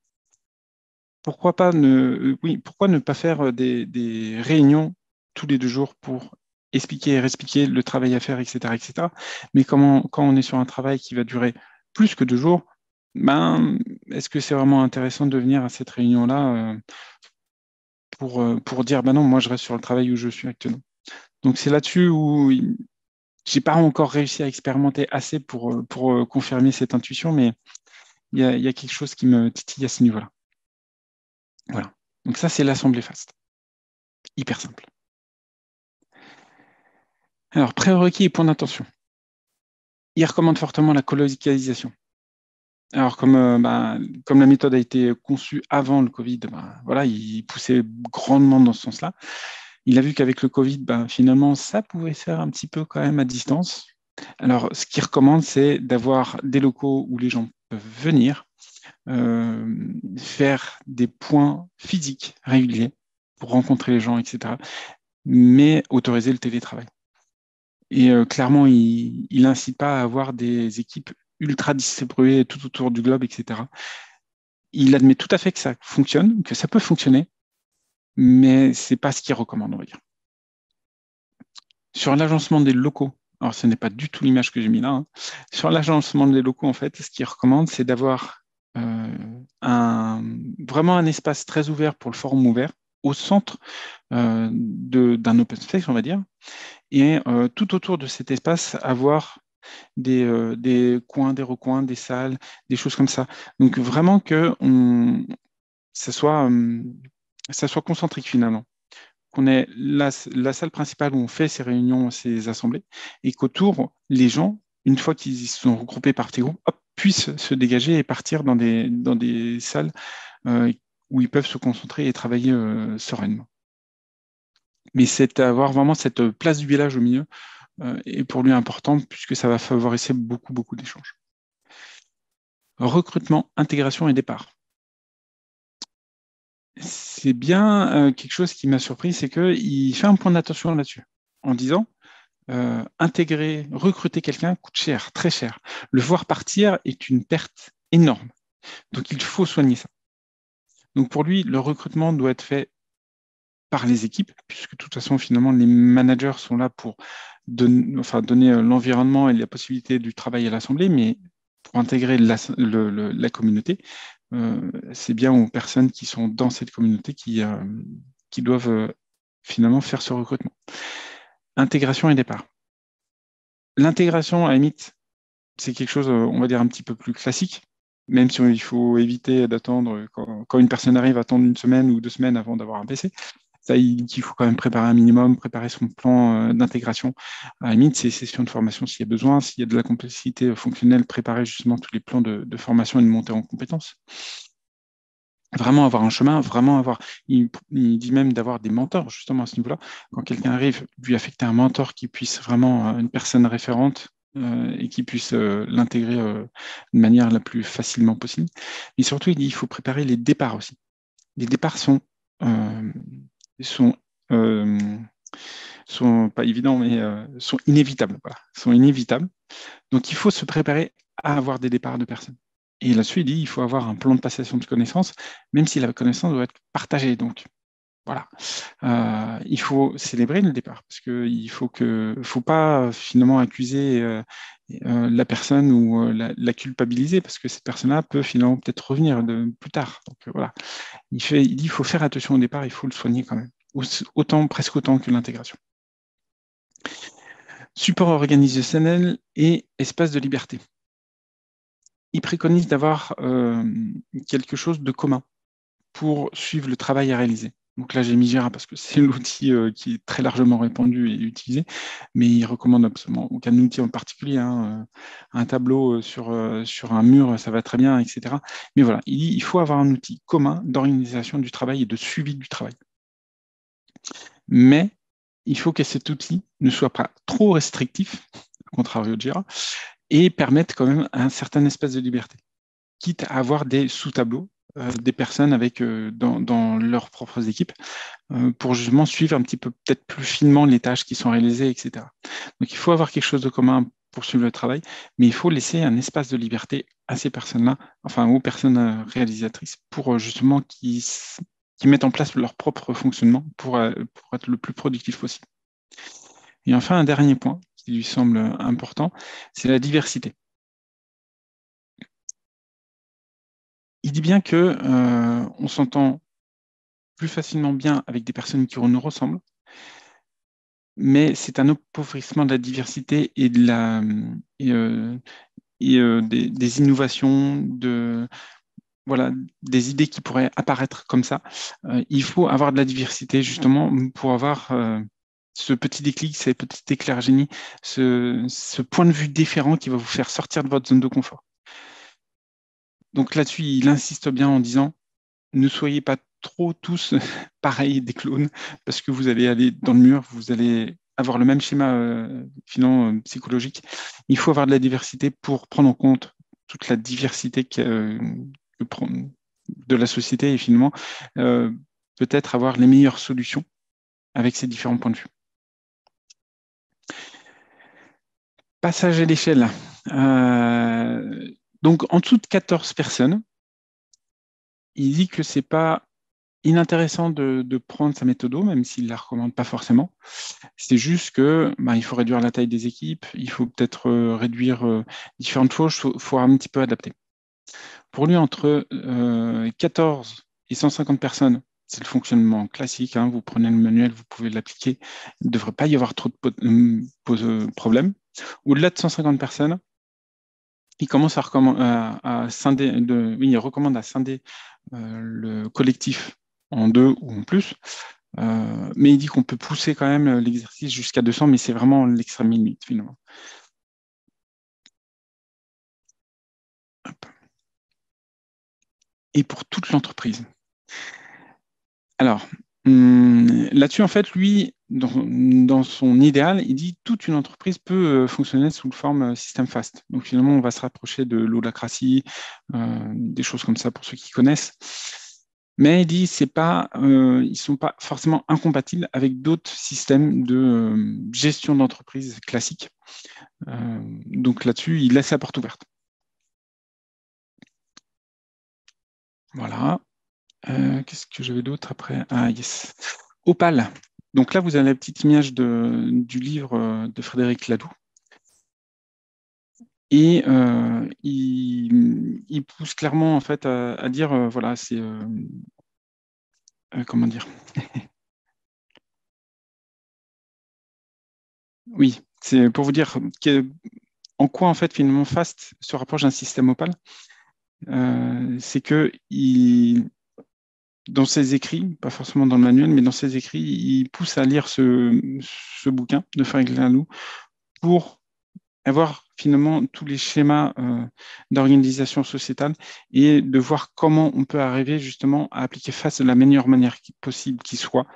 Pourquoi ne pas faire des réunions tous les 2 jours pour expliquer et réexpliquer le travail à faire, etc., etc. Mais quand on est sur un travail qui va durer plus que 2 jours, ben, est-ce que c'est vraiment intéressant de venir à cette réunion-là pour dire, ben non, moi je reste sur le travail où je suis actuellement. Donc c'est là-dessus où j'ai pas encore réussi à expérimenter assez pour confirmer cette intuition, mais il y a quelque chose qui me titille à ce niveau-là. Voilà. Donc ça, c'est l'assemblée fast. Hyper simple. Alors, prérequis et points d'attention. Il recommande fortement la colocalisation. Alors, comme la méthode a été conçue avant le Covid, voilà, il poussait grandement dans ce sens-là. Il a vu qu'avec le Covid, finalement, ça pouvait se faire un petit peu quand même à distance. Alors, ce qu'il recommande, c'est d'avoir des locaux où les gens peuvent venir, faire des points physiques réguliers pour rencontrer les gens, etc., mais autoriser le télétravail. Et clairement, il n'incite pas à avoir des équipes ultra distribuées tout autour du globe, etc. Il admet tout à fait que ça fonctionne, que ça peut fonctionner, mais ce n'est pas ce qu'il recommande, on va dire. Sur l'agencement des locaux, alors ce n'est pas du tout l'image que j'ai mis là, hein. Sur l'agencement des locaux, en fait, ce qu'il recommande, c'est d'avoir vraiment un espace très ouvert pour le forum ouvert, au centre d'un open space, on va dire, et tout autour de cet espace, avoir des coins, des recoins, des salles, des choses comme ça. Donc vraiment que ça soit concentrique finalement. Qu'on ait la salle principale où on fait ces réunions, ces assemblées, et qu'autour, les gens, une fois qu'ils sont regroupés par petits groupes, hop, puissent se dégager et partir dans des salles euh, où ils peuvent se concentrer et travailler sereinement. Mais c'est avoir vraiment cette place du village au milieu est pour lui important puisque ça va favoriser beaucoup, beaucoup d'échanges. Recrutement, intégration et départ. C'est bien quelque chose qui m'a surpris, c'est qu'il fait un point d'attention là-dessus, en disant intégrer, recruter quelqu'un coûte cher, très cher. Le voir partir est une perte énorme. Donc il faut soigner ça. Donc pour lui, le recrutement doit être fait par les équipes, puisque de toute façon, finalement, les managers sont là pour donner l'environnement et la possibilité du travail à l'Assemblée, mais pour intégrer la communauté, c'est bien aux personnes qui sont dans cette communauté qui doivent finalement faire ce recrutement. Intégration et départ. L'intégration, à la limite, c'est quelque chose, on va dire, un petit peu plus classique, même si il faut éviter d'attendre, quand une personne arrive, attendre 1 semaine ou 2 semaines avant d'avoir un PC. Ça, il faut quand même préparer un minimum, préparer son plan d'intégration. À la limite, c'est sessions de formation s'il y a besoin, s'il y a de la complexité fonctionnelle, préparer justement tous les plans de formation et de montée en compétences. Vraiment avoir un chemin, vraiment avoir. Il dit même d'avoir des mentors, justement, à ce niveau-là. Quand quelqu'un arrive, lui affecter un mentor qui puisse vraiment, une personne référente, et qui puisse l'intégrer de manière la plus facilement possible. Et surtout, il dit qu'il faut préparer les départs aussi. Les départs euh, sont, euh, sont pas évidents, mais sont inévitables. Voilà, sont inévitables. Donc, il faut se préparer à avoir des départs de personnes. Et là-dessus, il dit qu'il faut avoir un plan de passation de connaissances, même si la connaissance doit être partagée. Donc, voilà. Il faut célébrer le départ, parce qu'il faut pas finalement accuser la personne ou la culpabiliser, parce que cette personne-là peut finalement peut-être revenir plus tard. Donc, voilà. Il dit qu'il faut faire attention au départ, il faut le soigner quand même, presque autant que l'intégration. Support organisationnel et espace de liberté. Il préconise d'avoir quelque chose de commun pour suivre le travail à réaliser. Donc là, j'ai mis Jira parce que c'est l'outil qui est très largement répandu et utilisé, mais il recommande absolument aucun outil en particulier, hein. Un tableau sur un mur, ça va très bien, etc. Mais voilà, il faut avoir un outil commun d'organisation du travail et de suivi du travail. Mais il faut que cet outil ne soit pas trop restrictif, au contrario de Jira, et permette quand même un certain espace de liberté, quitte à avoir des sous-tableaux. des personnes dans leurs propres équipes pour justement suivre un petit peu peut-être plus finement les tâches qui sont réalisées, etc. Donc il faut avoir quelque chose de commun pour suivre le travail, mais il faut laisser un espace de liberté à ces personnes-là, enfin aux personnes réalisatrices, pour justement qu'ils mettent en place leur propre fonctionnement pour être le plus productif possible. Et enfin, un dernier point qui lui semble important, c'est la diversité. Il dit bien que on s'entend plus facilement bien avec des personnes qui nous ressemblent, mais c'est un appauvrissement de la diversité des innovations, voilà, des idées qui pourraient apparaître comme ça. Il faut avoir de la diversité justement pour avoir ce petit déclic, ces petits éclairs génie, ce point de vue différent qui va vous faire sortir de votre zone de confort. Donc là-dessus, il insiste bien en disant, ne soyez pas trop tous pareils, des clones, parce que vous allez aller dans le mur, vous allez avoir le même schéma psychologique. Il faut avoir de la diversité pour prendre en compte toute la diversité de la société et finalement peut-être avoir les meilleures solutions avec ces différents points de vue. Passage à l'échelle. Donc en dessous de 14 personnes, il dit que c'est pas inintéressant de prendre sa méthode, même s'il ne la recommande pas forcément. C'est juste que il faut réduire la taille des équipes, il faut peut-être réduire différentes choses, il faut un petit peu adapter. Pour lui, entre 14 et 150 personnes, c'est le fonctionnement classique. Hein, vous prenez le manuel, vous pouvez l'appliquer. Il ne devrait pas y avoir trop de problèmes. Au-delà de 150 personnes, il commence à scinder, il recommande à scinder le collectif en 2 ou en plus. Mais il dit qu'on peut pousser quand même l'exercice jusqu'à 200, mais c'est vraiment l'extrême limite finalement. Hop. Et pour toute l'entreprise. Alors, là-dessus, en fait, lui, dans son idéal, il dit toute une entreprise peut fonctionner sous forme système fast. Donc finalement, on va se rapprocher de l'holacratie, des choses comme ça pour ceux qui connaissent. Mais il dit ils ne sont pas forcément incompatibles avec d'autres systèmes de gestion d'entreprise classiques. Donc là-dessus, il laisse la porte ouverte. Voilà. Qu'est-ce que j'avais d'autre après? Ah, yes. Opale. Donc là, vous avez la petite image du livre de Frédéric Laloux. Et il pousse clairement en fait à dire, voilà, c'est... comment dire? Oui, c'est pour vous dire en quoi en fait finalement Fast se rapproche d'un système Opale. C'est que dans ses écrits, pas forcément dans le manuel, mais dans ses écrits, il pousse à lire ce bouquin de Frédéric Laloux pour avoir finalement tous les schémas d'organisation sociétale et de voir comment on peut arriver justement à appliquer Fast de la meilleure manière possible qui soit,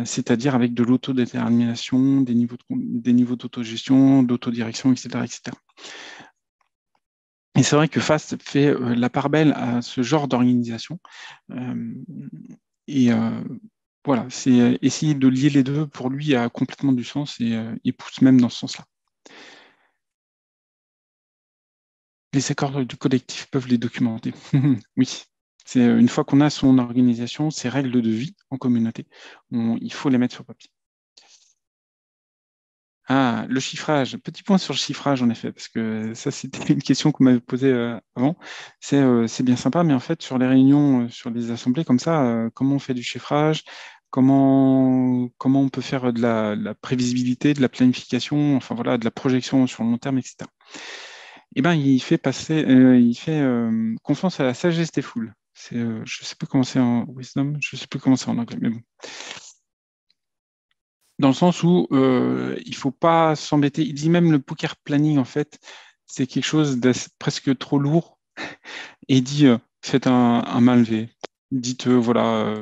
c'est-à-dire avec de l'autodétermination, des niveaux d'autogestion, d'autodirection, etc., etc. Et c'est vrai que Fast fait la part belle à ce genre d'organisation. Et voilà, c'est essayer de lier les deux, pour lui, a complètement du sens et il pousse même dans ce sens-là. Les accords du collectif peuvent les documenter. Oui, c'est une fois qu'on a son organisation, ses règles de vie en communauté, il faut les mettre sur papier. Ah, le chiffrage. Petit point sur le chiffrage, en effet, parce que ça, c'était une question qu'on m'avait posée avant. C'est bien sympa, mais en fait, sur les réunions, sur les assemblées comme ça, comment on fait du chiffrage? Comment on peut faire de la prévisibilité, de la planification, enfin voilà, de la projection sur le long terme, etc. Eh ben, il fait confiance à la sagesse des foules. Je sais plus comment c'est en wisdom, je sais plus comment c'est en anglais, mais bon. Dans le sens où il faut pas s'embêter. Il dit même le poker planning, en fait, c'est quelque chose de presque trop lourd. Et il dit, faites un main levée. Dites, voilà,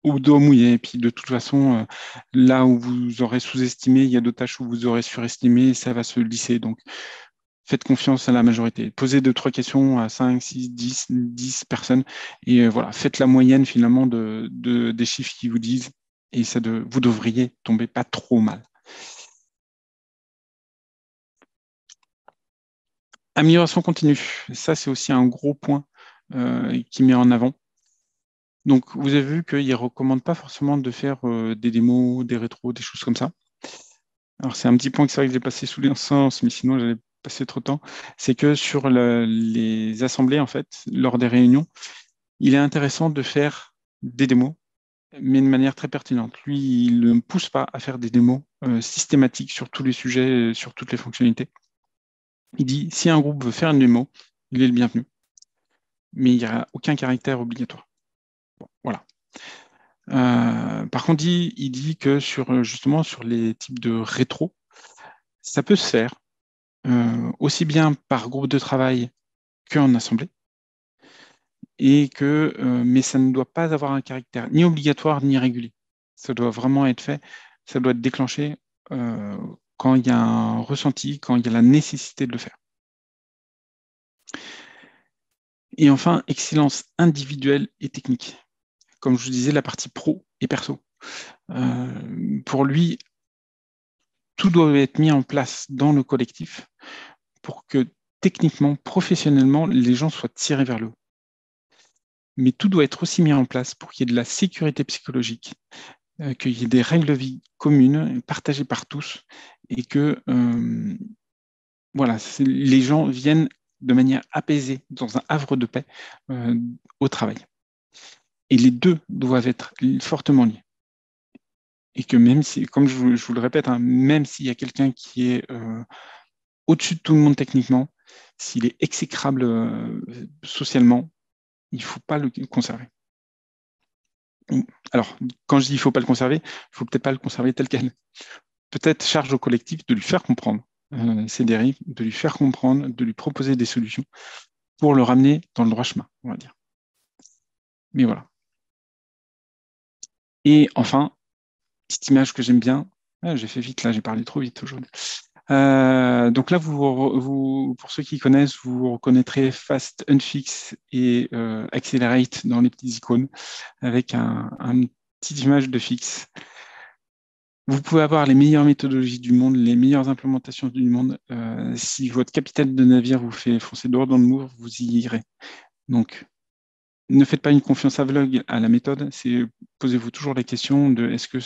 au dos mouillé. Et puis, de toute façon, là où vous aurez sous-estimé, il y a d'autres tâches où vous aurez surestimé, et ça va se lisser. Donc, faites confiance à la majorité. Posez 2, 3 questions à 5, 6, 10 personnes et voilà, faites la moyenne finalement des chiffres qui vous disent et vous devriez tomber pas trop mal. Amélioration continue, ça c'est aussi un gros point qui met en avant. Donc vous avez vu qu'il ne recommande pas forcément de faire des démos, des rétros, des choses comme ça. Alors c'est un petit point que c'est vrai que j'ai passé sous l'insens, mais sinon j'allais passer trop de temps. C'est que sur les assemblées, en fait, lors des réunions, il est intéressant de faire des démos, mais de manière très pertinente. Lui, il ne pousse pas à faire des démos systématiques sur tous les sujets, sur toutes les fonctionnalités. Il dit, si un groupe veut faire une démo, il est le bienvenu, mais il n'y a aucun caractère obligatoire. Bon, voilà. Par contre, il dit que justement sur les types de rétro, ça peut se faire aussi bien par groupe de travail qu'en assemblée, mais ça ne doit pas avoir un caractère ni obligatoire ni régulier. Ça doit vraiment être fait, ça doit être déclenché euh, quand il y a un ressenti, quand il y a la nécessité de le faire. Et enfin, excellence individuelle et technique. Comme je vous disais, la partie pro et perso. Pour lui, tout doit être mis en place dans le collectif pour que techniquement, professionnellement, les gens soient tirés vers le haut. Mais tout doit être aussi mis en place pour qu'il y ait de la sécurité psychologique, qu'il y ait des règles de vie communes, partagées par tous, et que voilà, les gens viennent de manière apaisée, dans un havre de paix, au travail. Et les deux doivent être fortement liés. Et que même si, comme je vous le répète, hein, même s'il y a quelqu'un qui est au-dessus de tout le monde techniquement, s'il est exécrable socialement, il ne faut pas le conserver. Alors, quand je dis il ne faut pas le conserver, il ne faut peut-être pas le conserver tel quel. Peut-être charge au collectif de lui faire comprendre ses dérives, de lui faire comprendre, de lui proposer des solutions pour le ramener dans le droit chemin, on va dire. Mais voilà. Et enfin, petite image que j'aime bien. Ah, j'ai fait vite là, j'ai parlé trop vite aujourd'hui. Donc là, pour ceux qui connaissent, vous reconnaîtrez Fast, Unfix et Accelerate dans les petites icônes avec une petite image de fixe. Vous pouvez avoir les meilleures méthodologies du monde, les meilleures implémentations du monde. Si votre capitaine de navire vous fait foncer droit dans le mur, vous y irez. Donc, ne faites pas une confiance aveugle à la méthode. Posez-vous toujours la question de est-ce que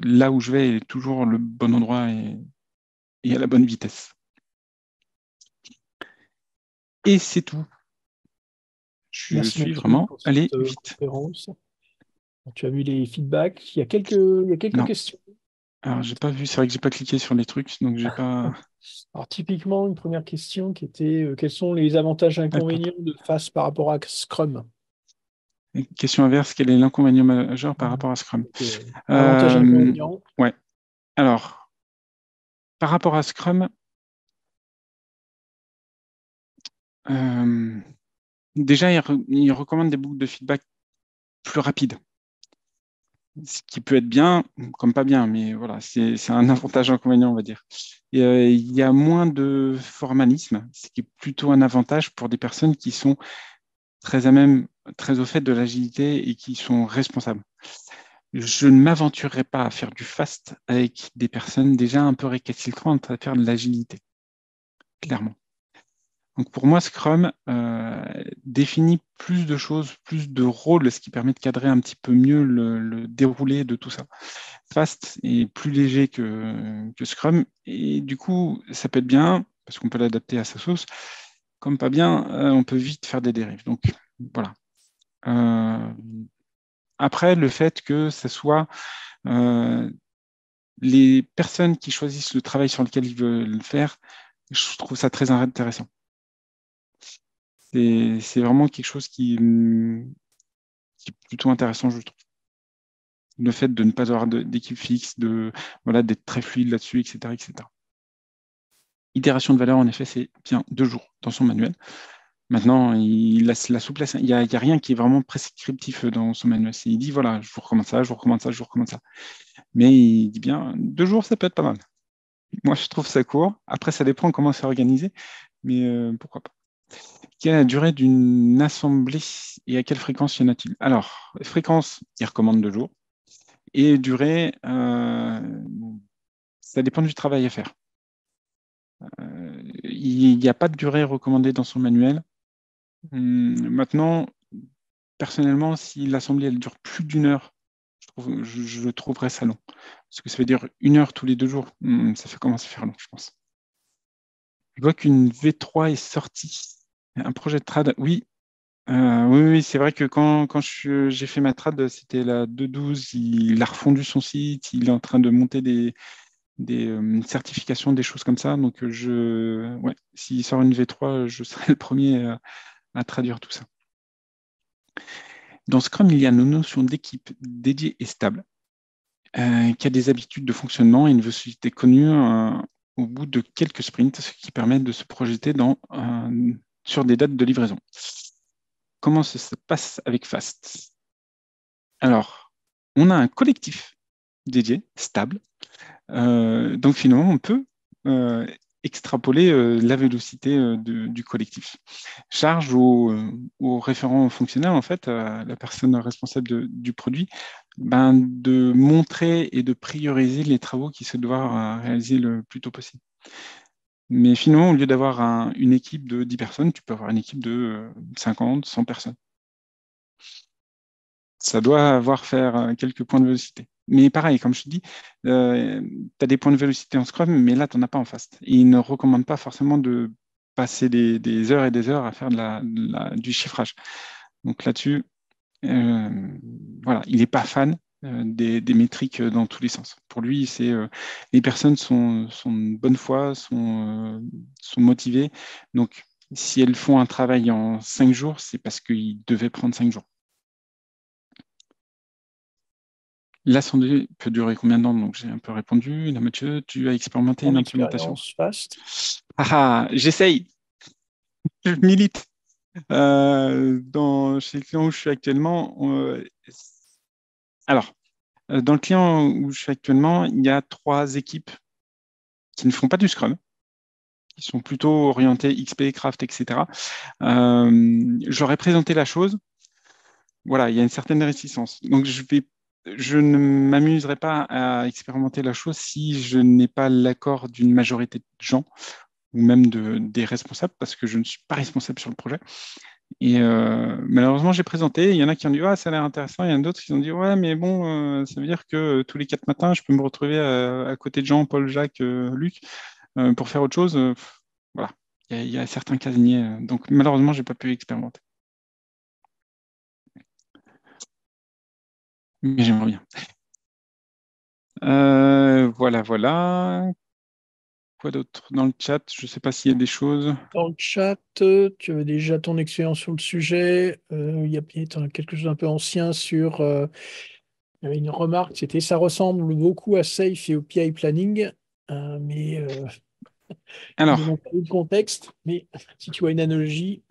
là où je vais est toujours le bon endroit et à la bonne vitesse. Et c'est tout. Je Merci suis Mathieu vraiment pour cette allé vite. conférence. Tu as vu les feedbacks. Il y a quelques Non, questions. alors j'ai pas vu, c'est vrai que j'ai pas cliqué sur les trucs, donc j'ai pas. Alors, typiquement, une première question qui était quels sont les avantages et Ah, pardon. inconvénients de face par rapport à Scrum? Question inverse, quel est l'inconvénient majeur par rapport à Scrum? Donc, avantages et Euh, inconvénients. ouais. Alors, par rapport à Scrum, euh, déjà, il recommande des boucles de feedback plus rapides. Ce qui peut être bien, comme pas bien, mais voilà, c'est un avantage inconvénient, on va dire. Et, il y a moins de formalisme, ce qui est plutôt un avantage pour des personnes qui sont très à même, très au fait de l'agilité et qui sont responsables. Je ne m'aventurerai pas à faire du fast avec des personnes déjà un peu récalcitrantes à faire de l'agilité, clairement. Donc pour moi, Scrum définit plus de choses, plus de rôles, ce qui permet de cadrer un petit peu mieux le déroulé de tout ça. Fast est plus léger que Scrum, et du coup, ça peut être bien, parce qu'on peut l'adapter à sa sauce, comme pas bien, on peut vite faire des dérives. Donc voilà. Euh, Après, le fait que ce soit euh, les personnes qui choisissent le travail sur lequel ils veulent le faire, je trouve ça très intéressant. C'est vraiment quelque chose qui est plutôt intéressant, je trouve. Le fait de ne pas avoir d'équipe fixe, voilà, d'être très fluide là-dessus, etc., etc. Itération de valeur, en effet, c'est bien 2 jours dans son manuel. Maintenant, il laisse la souplesse. Il y a rien qui est vraiment prescriptif dans son manuel. Il dit, voilà, je vous recommande ça, je vous recommande ça, je vous recommande ça. Mais il dit bien, 2 jours, ça peut être pas mal. Moi, je trouve ça court. Après, ça dépend comment c'est organisé. mais pourquoi pas. Quelle est la durée d'une assemblée et à quelle fréquence y en a-t-il? Alors, fréquence, il recommande 2 jours. Et durée, ça dépend du travail à faire. Il n'y a pas de durée recommandée dans son manuel. Maintenant, personnellement, si l'assemblée elle dure plus d'1 heure, je trouverais ça long. Parce que ça veut dire 1 heure tous les 2 jours. Ça fait commencer à faire long, je pense. Je vois qu'une V3 est sortie. Un projet de trad. Oui, oui, oui, c'est vrai que quand j'ai fait ma trad, c'était la 2.12. Il a refondu son site. Il est en train de monter des certifications, des choses comme ça. Donc, ouais, s'il sort une V3, je serai le premier à traduire tout ça. Dans Scrum, il y a une notion d'équipe dédiée et stable, qui a des habitudes de fonctionnement et une vélocité connue au bout de quelques sprints, ce qui permet de se projeter sur des dates de livraison. Comment ça se passe avec Fast? Alors, on a un collectif dédié, stable. Donc finalement, on peut extrapoler la vélocité du collectif. Charge au référent fonctionnel, en fait, à la personne responsable du produit, de montrer et de prioriser les travaux qui se doivent réaliser le plus tôt possible. Mais finalement, au lieu d'avoir une équipe de 10 personnes, tu peux avoir une équipe de 50, 100 personnes. Ça doit avoir faire quelques points de vélocité. Mais pareil, comme je te dis, tu as des points de vélocité en Scrum, mais là, tu n'en as pas en Fast. Et ils ne recommandent pas forcément de passer des heures et des heures à faire du chiffrage. Donc là-dessus, voilà, il n'est pas fan des métriques dans tous les sens. Pour lui, les personnes sont de bonne foi, sont motivées. Donc, si elles font un travail en 5 jours, c'est parce qu'ils devaient prendre 5 jours. L'assemblée peut durer combien de temps? Donc, j'ai un peu répondu. Là, Mathieu, tu as expérimenté En une implémentation? expérience Fast. Ah, j'essaye, je milite. Chez le client où je suis actuellement, alors, dans le client où je suis actuellement, il y a 3 équipes qui ne font pas du Scrum, qui sont plutôt orientées XP, Craft, etc. J'aurais présenté la chose. Voilà, il y a une certaine réticence. Donc, je ne m'amuserai pas à expérimenter la chose si je n'ai pas l'accord d'une majorité de gens ou même des responsables, parce que je ne suis pas responsable sur le projet. Et malheureusement, j'ai présenté. Il y en a qui ont dit, ah, ça a l'air intéressant. Il y en a d'autres qui ont dit, ouais, mais bon, ça veut dire que tous les 4 matins, je peux me retrouver à côté de Jean, Paul, Jacques, Luc, pour faire autre chose. Voilà, il y a certains casiniers. Donc, malheureusement, je n'ai pas pu expérimenter. Mais j'aimerais bien. Voilà, voilà. Quoi d'autre dans le chat? Je ne sais pas s'il y a des choses. Dans le chat, tu avais déjà ton expérience sur le sujet. Il y a peut-être quelque chose d'un peu ancien il y avait une remarque, c'était ça ressemble beaucoup à Safe et au PI Planning, mais ils Alors, n'ont pas eu de contexte. Mais si tu vois une analogie,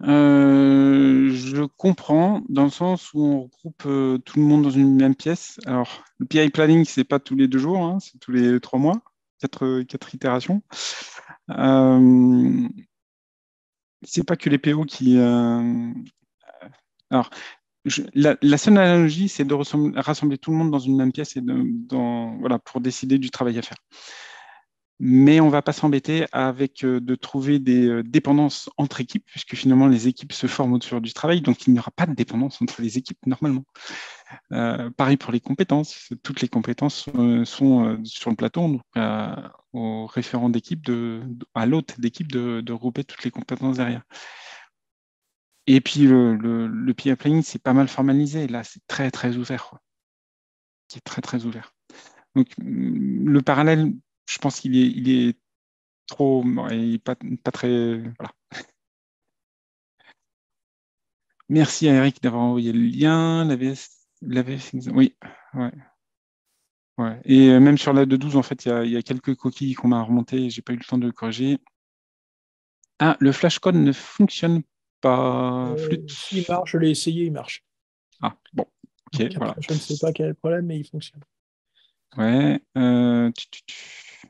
je comprends dans le sens où on regroupe tout le monde dans une même pièce. Alors, le PI planning, c'est pas tous les 2 jours, hein, c'est tous les 3 mois, quatre itérations. C'est pas que les PO qui. Alors, la seule analogie, c'est de rassembler tout le monde dans une même pièce et voilà, pour décider du travail à faire. Mais on ne va pas s'embêter avec de trouver des dépendances entre équipes, puisque finalement les équipes se forment autour du travail, donc il n'y aura pas de dépendance entre les équipes normalement. Pareil pour les compétences, toutes les compétences sont sur le plateau, donc au référent d'équipe, à l'hôte d'équipe de regrouper toutes les compétences derrière. Et puis le PI planning, c'est pas mal formalisé, là c'est très très ouvert, quoi. C'est très très ouvert. Donc le parallèle, je pense qu'il est trop, et pas très. Voilà. Merci à Eric d'avoir envoyé le lien. Oui, ouais, ouais. Et même sur la 2.12, en fait, il y a quelques coquilles qu'on m'a remontées et j'ai pas eu le temps de corriger. Ah, le flashcode ne fonctionne pas. Flûte. s'il marche, je l'ai essayé, il marche. Ah, bon, ok, Donc voilà. après, je ne sais pas quel est le problème, mais il fonctionne. Ouais.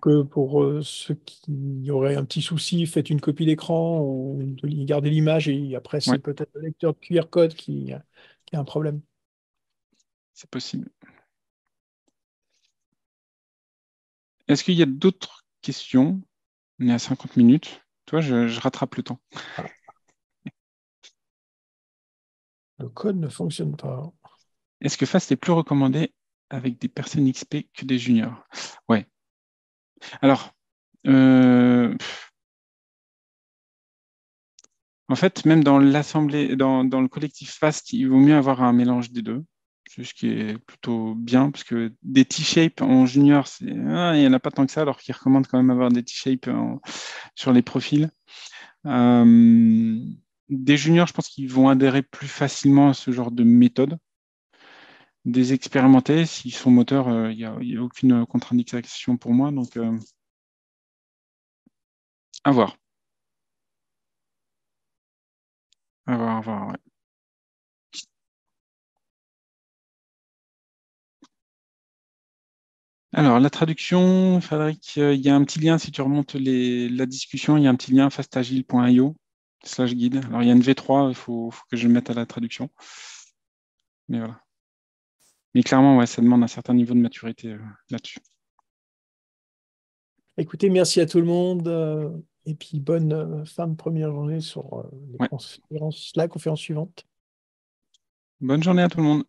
que pour ceux qui auraient un petit souci, faites une copie d'écran ou gardez l'image et après, Ouais, c'est peut-être le lecteur de QR code qui a un problème. c'est possible. Est-ce qu'il y a d'autres questions? On est à 50 minutes. Toi, je rattrape le temps. Ah, le code ne fonctionne pas. Est-ce que Fast est plus recommandé avec des personnes XP que des juniors? Ouais. Alors, euh, en fait, même dans l'assemblée, dans le collectif Fast, il vaut mieux avoir un mélange des deux. C'est ce qui est plutôt bien, parce que des T-shapes en junior, il n'y en a pas tant que ça, alors qu'ils recommandent quand même avoir des T-shapes sur les profils. Euh, des juniors, je pense qu'ils vont adhérer plus facilement à ce genre de méthode. Des expérimentés, s'ils sont moteurs, il y a aucune contre-indication pour moi, donc à voir. À voir, à voir, ouais. Alors, la traduction, Frédéric, il y a un petit lien, si tu remontes la discussion, il y a un petit lien fastagile.io/guide. Alors, il y a une V3, faut que je le mette à la traduction. Mais voilà. Mais clairement, ouais, ça demande un certain niveau de maturité là-dessus. Écoutez, merci à tout le monde et puis bonne fin de première journée sur Ouais. la conférence suivante. Bonne journée à tout le monde.